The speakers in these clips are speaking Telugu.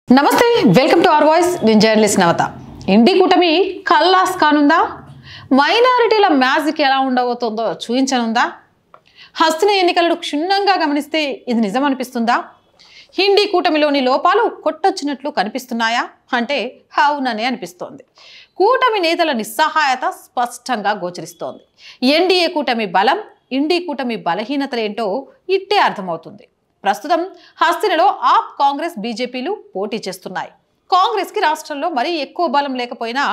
నమస్తే వెల్కమ్ టు అవర్ వాయిస్ నేను జర్నలిస్ట్ నవత ఇండి కూటమి కల్లాస్ కానుందా మైనారిటీల మ్యాజిక్ ఎలా ఉండబోతుందో చూయించనుందా హస్తిన ఎన్నికలను క్షుణ్ణంగా గమనిస్తే ఇది నిజం అనిపిస్తుందా హిందీ కూటమిలోని లోపాలు కొట్టొచ్చినట్లు కనిపిస్తున్నాయా అంటే అవుననే అనిపిస్తోంది కూటమి నేతల నిస్సహాయత స్పష్టంగా గోచరిస్తోంది ఎన్డీఏ కూటమి బలం ఇండి కూటమి బలహీనతలేంటో ఇట్టే అర్థమవుతుంది ప్రస్తుతం హస్తినలో ఆప్ కాంగ్రెస్ బీజేపీలు పోటీ చేస్తున్నాయి కాంగ్రెస్కి రాష్ట్రంలో మరీ ఎక్కువ బలం లేకపోయినా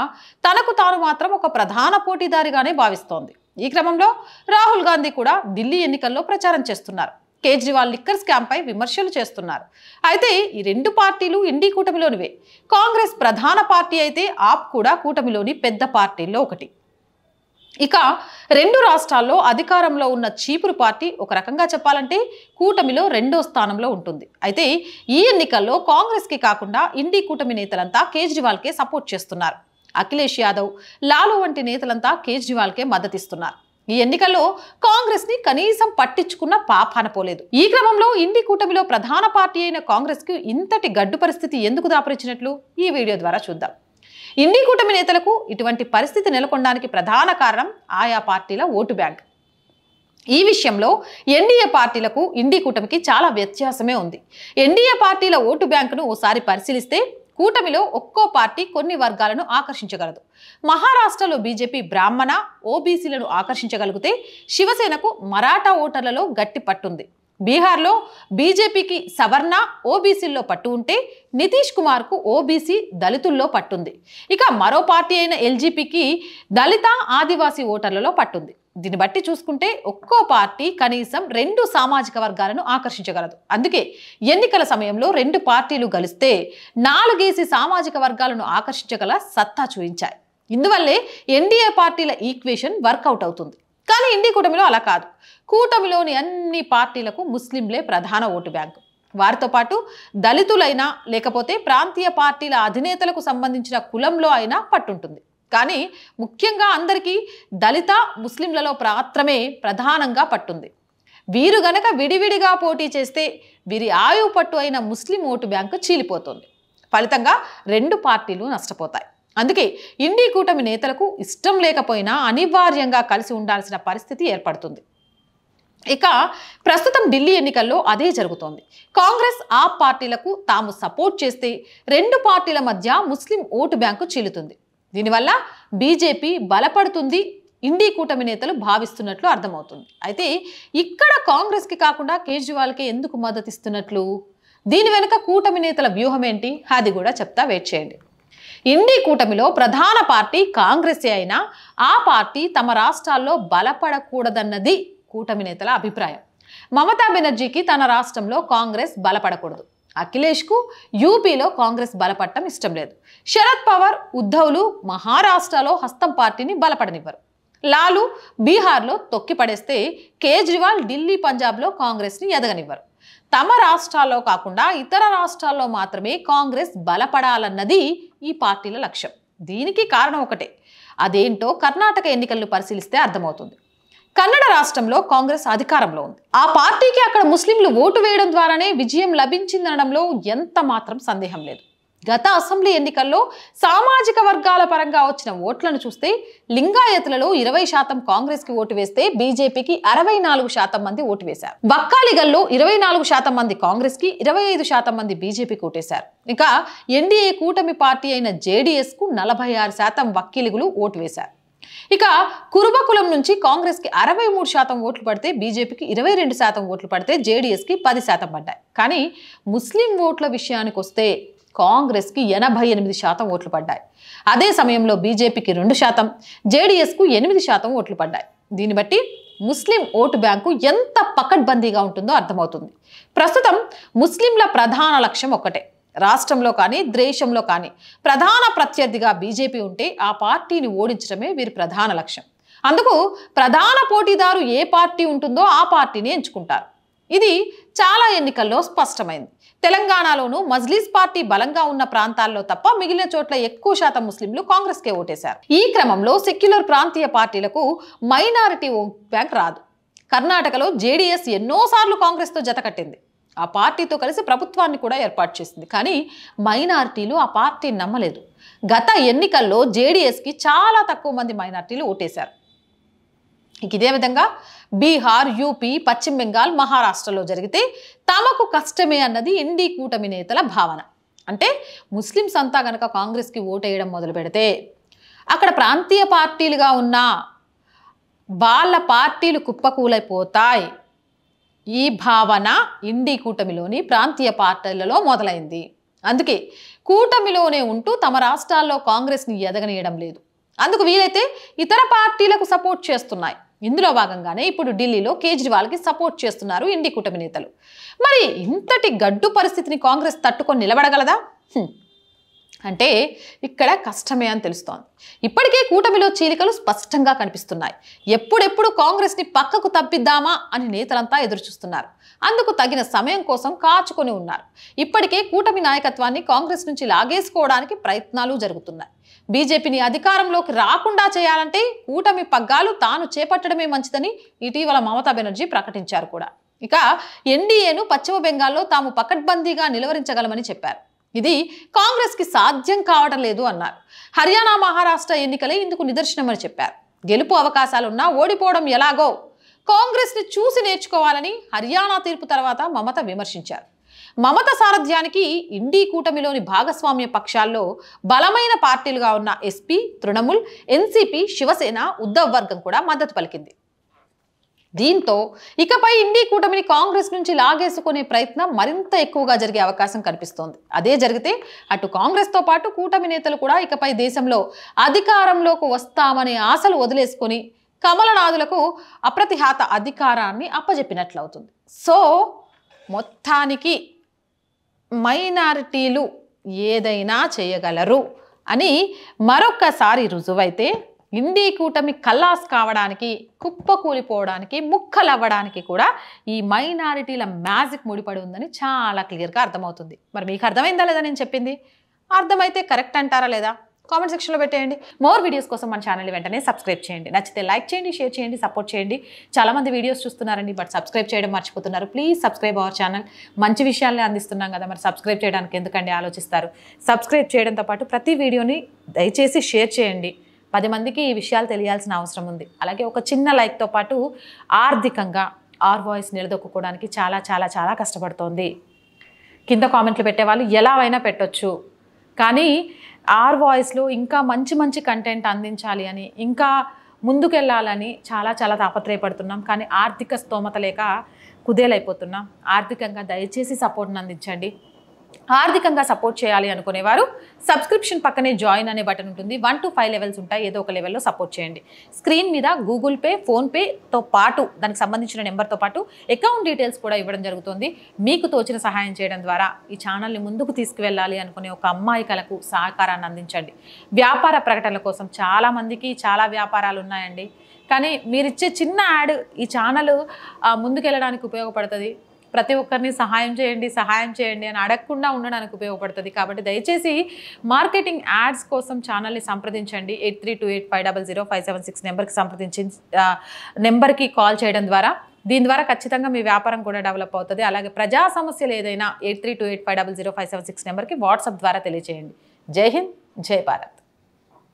తనకు తాను మాత్రం ఒక ప్రధాన పోటీదారిగానే భావిస్తోంది ఈ క్రమంలో రాహుల్ గాంధీ కూడా ఢిల్లీ ఎన్నికల్లో ప్రచారం చేస్తున్నారు కేజ్రీవాల్ లిక్కర్ స్కామ్ పై విమర్శలు చేస్తున్నారు అయితే ఈ రెండు పార్టీలు ఇండి కూటమిలోనివే కాంగ్రెస్ ప్రధాన పార్టీ అయితే ఆప్ కూడా కూటమిలోని పెద్ద పార్టీల్లో ఒకటి ఇక రెండు రాష్ట్రాల్లో అధికారంలో ఉన్న చీపురు పార్టీ ఒక రకంగా చెప్పాలంటే కూటమిలో రెండో స్థానంలో ఉంటుంది అయితే ఈ ఎన్నికల్లో కాంగ్రెస్కి కాకుండా ఇండి కూటమి నేతలంతా కేజ్రీవాల్కే సపోర్ట్ చేస్తున్నారు అఖిలేష్ యాదవ్ లాలు వంటి నేతలంతా కేజ్రీవాల్కే మద్దతిస్తున్నారు ఈ ఎన్నికల్లో కాంగ్రెస్ ని కనీసం పట్టించుకున్న పాపాన పోలేదు ఈ క్రమంలో ఇండి కూటమిలో ప్రధాన పార్టీ అయిన కాంగ్రెస్ కు ఇంతటి గడ్డు పరిస్థితి ఎందుకు దాపరిచినట్లు ఈ వీడియో ద్వారా చూద్దాం ఇండి కూటమి నేతలకు ఇటువంటి పరిస్థితి నెలకొనడానికి ప్రధాన కారణం ఆయా పార్టీల ఓటు బ్యాంక్ ఈ విషయంలో ఎన్డీఏ పార్టీలకు ఇండి కూటమికి చాలా వ్యత్యాసమే ఉంది ఎన్డీఏ పార్టీల ఓటు బ్యాంకును ఓసారి పరిశీలిస్తే కూటమిలో ఒక్కో పార్టీ కొన్ని వర్గాలను ఆకర్షించగలదు మహారాష్ట్రలో బీజేపీ బ్రాహ్మణ ఓబీసీలను ఆకర్షించగలిగితే శివసేనకు మరాఠా ఓటర్లలో గట్టి పట్టుంది బీహార్లో బీజేపీకి సవర్ణ ఓబీసీల్లో పట్టు ఉంటే నితీష్ కుమార్కు ఓబీసీ దళితుల్లో పట్టుంది ఇక మరో పార్టీ అయిన ఎల్జీపీకి దళిత ఆదివాసీ ఓటర్లలో పట్టుంది దీన్ని బట్టి చూసుకుంటే ఒక్కో పార్టీ కనీసం రెండు సామాజిక వర్గాలను ఆకర్షించగలదు అందుకే ఎన్నికల సమయంలో రెండు పార్టీలు గలిస్తే నాలుగేసి సామాజిక వర్గాలను ఆకర్షించగల సత్తా చూపించాయి ఇందువల్లే ఎన్డీఏ పార్టీల ఈక్వేషన్ వర్కౌట్ అవుతుంది కానీ ఇండి కూటమిలో అలా కాదు కూటమిలోని అన్ని పార్టీలకు ముస్లింలే ప్రధాన ఓటు బ్యాంకు వారితో పాటు దళితులైనా లేకపోతే ప్రాంతీయ పార్టీల అధినేతలకు సంబంధించిన కులంలో అయినా పట్టుంటుంది కానీ ముఖ్యంగా అందరికీ దళిత ముస్లింలలో మాత్రమే ప్రధానంగా పట్టుంది వీరు గనక విడివిడిగా పోటీ చేస్తే వీరి ఆయువు పట్టు అయిన ముస్లిం ఓటు బ్యాంకు చీలిపోతుంది ఫలితంగా రెండు పార్టీలు నష్టపోతాయి అందుకే ఇండి కూటమి నేతలకు ఇష్టం లేకపోయినా అనివార్యంగా కలిసి ఉండాల్సిన పరిస్థితి ఏర్పడుతుంది ఇక ప్రస్తుతం ఢిల్లీ ఎన్నికల్లో అదే జరుగుతోంది కాంగ్రెస్ ఆప్ పార్టీలకు తాము సపోర్ట్ చేస్తే రెండు పార్టీల మధ్య ముస్లిం ఓటు బ్యాంకు చీలుతుంది దీనివల్ల బీజేపీ బలపడుతుంది ఇండి కూటమి నేతలు భావిస్తున్నట్లు అర్థమవుతుంది అయితే ఇక్కడ కాంగ్రెస్కి కాకుండా కేజ్రీవాల్కి ఎందుకు మద్దతిస్తున్నట్లు దీని వెనుక కూటమి నేతల వ్యూహం ఏంటి అది కూడా చెప్తా వెయిట్ చేయండి ఇండి కూటమిలో ప్రధాన పార్టీ కాంగ్రెసే అయినా ఆ పార్టీ తమ రాష్ట్రాల్లో బలపడకూడదన్నది కూటమి నేతల అభిప్రాయం మమతా బెనర్జీకి తన రాష్ట్రంలో కాంగ్రెస్ బలపడకూడదు అఖిలేష్కు యూపీలో కాంగ్రెస్ బలపడటం ఇష్టం లేదు శరద్ పవార్ ఉద్ధవ్లు మహారాష్ట్రలో హస్తం పార్టీని బలపడనివ్వరు లాలు బీహార్లో తొక్కిపడేస్తే కేజ్రీవాల్ ఢిల్లీ పంజాబ్లో కాంగ్రెస్ని ఎదగనివ్వరు తమ రాష్ట్రాల్లో కాకుండా ఇతర రాష్ట్రాల్లో మాత్రమే కాంగ్రెస్ బలపడాలన్నది ఈ పార్టీల లక్ష్యం దీనికి కారణం ఒకటే అదేంటో కర్ణాటక ఎన్నికలను పరిశీలిస్తే అర్థమవుతుంది కన్నడ రాష్ట్రంలో కాంగ్రెస్ అధికారంలో ఉంది ఆ పార్టీకి అక్కడ ముస్లింలు ఓటు వేయడం ద్వారానే విజయం లభించిందనడంలో ఎంత మాత్రం సందేహం లేదు గత అసెంబ్లీ ఎన్నికల్లో సామాజిక వర్గాల పరంగా వచ్చిన ఓట్లను చూస్తే లింగాయతులలో 20% కాంగ్రెస్కి ఓటు వేస్తే బీజేపీకి 64% మంది ఓటు వేశారు బక్కాలిగల్లో 24% మంది కాంగ్రెస్కి 25% మంది బీజేపీకి ఓటేశారు ఇక ఎన్డీఏ కూటమి పార్టీ అయిన జేడీఎస్కు 46% వక్కీలిగులు ఓటు వేశారు ఇక కురుబకులం నుంచి కాంగ్రెస్కి 63% ఓట్లు పడితే బీజేపీకి 22% ఓట్లు పడితే జేడీఎస్కి 10% పడ్డాయి కానీ ముస్లిం ఓట్ల విషయానికి వస్తే కాంగ్రెస్కి 88% ఓట్లు పడ్డాయి అదే సమయంలో బీజేపీకి 2% జేడీఎస్కు 8% ఓట్లు పడ్డాయి దీన్ని బట్టి ముస్లిం ఓటు బ్యాంకు ఎంత పకడ్బందీగా ఉంటుందో అర్థమవుతుంది ప్రస్తుతం ముస్లింల ప్రధాన లక్ష్యం ఒక్కటే రాష్ట్రంలో కానీ దేశంలో కానీ ప్రధాన ప్రత్యర్థిగా బీజేపీ ఉంటే ఆ పార్టీని ఓడించడమే వీరి ప్రధాన లక్ష్యం అందుకు ప్రధాన పోటీదారు ఏ పార్టీ ఉంటుందో ఆ పార్టీని ఎంచుకుంటారు ఇది చాలా ఎన్నికల్లో స్పష్టమైంది తెలంగాణలోనూ మజ్లిస్ పార్టీ బలంగా ఉన్న ప్రాంతాల్లో తప్ప మిగిలిన చోట్ల ఎక్కువ శాతం ముస్లింలు కాంగ్రెస్కే ఓటేశారు ఈ క్రమంలో సెక్యులర్ ప్రాంతీయ పార్టీలకు మైనారిటీ ఓట్ బ్యాంక్ రాదు కర్ణాటకలో జేడీఎస్ ఎన్నోసార్లు కాంగ్రెస్తో జతకట్టింది ఆ పార్టీతో కలిసి ప్రభుత్వాన్ని కూడా ఏర్పాటు చేసింది. కానీ మైనారిటీలు ఆ పార్టీని నమ్మలేదు. గత ఎన్నికల్లో జేడీఎస్కి చాలా తక్కువ మంది మైనారిటీలు ఓటేశారు. ఇదే విధంగా బీహార్, యూపీ, పశ్చిమ బెంగాల్, మహారాష్ట్రలో జరిగితే తమకు కష్టమే అన్నది ఎన్డీ కూటమి నేతల భావన. అంటే ముస్లిమ్స్ అంతా కనుక కాంగ్రెస్కి ఓటేయడం మొదలు పెడితే అక్కడ ప్రాంతీయ పార్టీలుగా ఉన్న వాళ్ళ పార్టీలు కుప్పకూలైపోతాయి. ఈ భావన ఎన్డీ కూటమిలోని ప్రాంతీయ పార్టీలలో మొదలైంది. అందుకే కూటమిలోనే ఉంటూ తమ రాష్ట్రాల్లో కాంగ్రెస్ని ఎదగనీయడం లేదు. అందుకు వీలైతే ఇతర పార్టీలకు సపోర్ట్ చేస్తున్నాయి. ఇందులో భాగంగానే ఇప్పుడు ఢిల్లీలో కేజ్రీవాల్కి సపోర్ట్ చేస్తున్నారు ఎన్డీ కూటమి నేతలు. మరి ఇంతటి గడ్డు పరిస్థితిని కాంగ్రెస్ తట్టుకొని నిలబడగలదా? అంటే ఇక్కడ కష్టమే అని తెలుస్తోంది. ఇప్పటికే కూటమిలో చీలికలు స్పష్టంగా కనిపిస్తున్నాయి. ఎప్పుడెప్పుడు కాంగ్రెస్ని పక్కకు తప్పిద్దామా అని నేతలంతా ఎదురుచూస్తున్నారు. అందుకు తగిన సమయం కోసం కాచుకొని ఉన్నారు. ఇప్పటికే కూటమి నాయకత్వాన్ని కాంగ్రెస్ నుంచి లాగేసుకోవడానికి ప్రయత్నాలు జరుగుతున్నాయి. బీజేపీని అధికారంలోకి రాకుండా చేయాలంటే కూటమి పగ్గాలు తాను చేపట్టడమే మంచిదని ఇటీవల మమతా బెనర్జీ ప్రకటించారు కూడా. ఇక ఎన్డీఏను పశ్చిమ బెంగాల్లో తాము పకడ్బందీగా నిలువరించగలమని చెప్పారు. ఇది కాంగ్రెస్కి సాధ్యం కావడం లేదు అన్నారు. హర్యానా, మహారాష్ట్ర ఎన్నికలే ఇందుకు నిదర్శనమని చెప్పారు. గెలుపు అవకాశాలున్నా ఓడిపోవడం ఎలాగో కాంగ్రెస్ని చూసి నేర్చుకోవాలని హర్యానా తీర్పు తర్వాత మమత విమర్శించారు. మమత సారథ్యానికి ఇండీ కూటమిలోని భాగస్వామ్య పక్షాల్లో బలమైన పార్టీలుగా ఉన్న ఎస్పీ, తృణమూల్, ఎన్సీపీ, శివసేన, ఉద్ధవ్ వర్గం కూడా మద్దతు పలికింది. దీంతో ఇకపై ఇండీ కూటమిని కాంగ్రెస్ నుంచి లాగేసుకునే ప్రయత్నం మరింత ఎక్కువగా జరిగే అవకాశం కనిపిస్తోంది. అదే జరిగితే అటు కాంగ్రెస్తో పాటు కూటమి నేతలు కూడా ఇకపై దేశంలో అధికారంలోకి వస్తామనే ఆశలు వదిలేసుకొని కమలనాథులకు అప్రతిహాత అధికారాన్ని అప్పజెప్పినట్లవుతుంది. సో మొత్తానికి మైనారిటీలు ఏదైనా చేయగలరు అని మరొక్కసారి రుజువైతే ఇండీ కూటమి కల్లాస్ కావడానికి, కుప్పకూలిపోవడానికి, ముక్కలవ్వడానికి కూడా ఈ మైనారిటీల మ్యాజిక్ ముడిపడి ఉందని చాలా క్లియర్గా అర్థమవుతుంది. మరి మీకు అర్థమైందా లేదా నేను చెప్పింది? అర్థమైతే కరెక్ట్ అంటారా లేదా? కామెంట్ సెక్షన్లో పెట్టేయండి. మోర్ వీడియోస్ కోసం మన ఛానల్ని వెంటనే సబ్స్క్రైబ్ చేయండి. నచ్చితే లైక్ చేయండి, షేర్ చేయండి, సపోర్ట్ చేయండి. చాలామంది వీడియోస్ చూస్తున్నారండి, బట్ సబ్స్క్రైబ్ చేయడం మర్చిపోతున్నారు. Please subscribe our channel. మంచి విషయాలనే అందిస్తున్నాం కదా, మరి సబ్స్క్రైబ్ చేయడానికి ఎందుకండి ఆలోచిస్తారు? సబ్స్క్రైబ్ చేయడంతో పాటు ప్రతి వీడియోని దయచేసి షేర్ చేయండి. 10 మందికి ఈ విషయాలు తెలియాల్సిన అవసరం ఉంది. అలాగే ఒక చిన్న లైక్తో పాటు ఆర్థికంగా ఆర్ వాయిస్ నిలదొక్కుకోవడానికి చాలా చాలా చాలా కష్టపడుతోంది. కింద కామెంట్లు పెట్టేవాళ్ళు ఎలా అయినా పెట్టొచ్చు, కానీ ఆర్ వాయిస్లో ఇంకా మంచి మంచి కంటెంట్ అందించాలి అని, ఇంకా ముందుకెళ్ళాలని చాలా చాలా తాపత్రయపడుతున్నాం. కానీ ఆర్థిక స్తోమత లేక కుదేలైపోతున్నాం. ఆర్థికంగా దయచేసి సపోర్ట్ని అందించండి. ఆర్థికంగా సపోర్ట్ చేయాలి అనుకునేవారు సబ్స్క్రిప్షన్ పక్కనే జాయిన్ అనే బటన్ ఉంటుంది. 1 to 5 లెవెల్స్ ఉంటాయి. ఏదో ఒక లెవెల్లో సపోర్ట్ చేయండి. స్క్రీన్ మీద గూగుల్ పే, ఫోన్పేతో పాటు దానికి సంబంధించిన నెంబర్తో పాటు అకౌంట్ డీటెయిల్స్ కూడా ఇవ్వడం జరుగుతుంది. మీకు తోచిన సహాయం చేయడం ద్వారా ఈ ఛానల్ని ముందుకు తీసుకువెళ్ళాలి అనుకునే ఒక అమ్మాయికలకు సహకారాన్ని అందించండి. వ్యాపార ప్రకటనల కోసం చాలామందికి చాలా వ్యాపారాలు ఉన్నాయండి, కానీ మీరిచ్చే చిన్న యాడ్ ఈ ఛానల్ ముందుకెళ్ళడానికి ఉపయోగపడుతుంది. ప్రతి ఒక్కరిని సహాయం చేయండి అని అడగకుండా ఉండడానికి ఉపయోగపడుతుంది. కాబట్టి దయచేసి మార్కెటింగ్ యాడ్స్ కోసం ఛానల్ని సంప్రదించండి. 8328500576 నెంబర్కి సంప్రదించి నెంబర్కి కాల్ చేయడం ద్వారా దీని ద్వారా ఖచ్చితంగా మీ వ్యాపారం కూడా డెవలప్ అవుతుంది. అలాగే ప్రజా సమస్యలు ఏదైనా 8328500576 నెంబర్కి వాట్సాప్ ద్వారా తెలియజేయండి. జై హింద్, జై భారత్.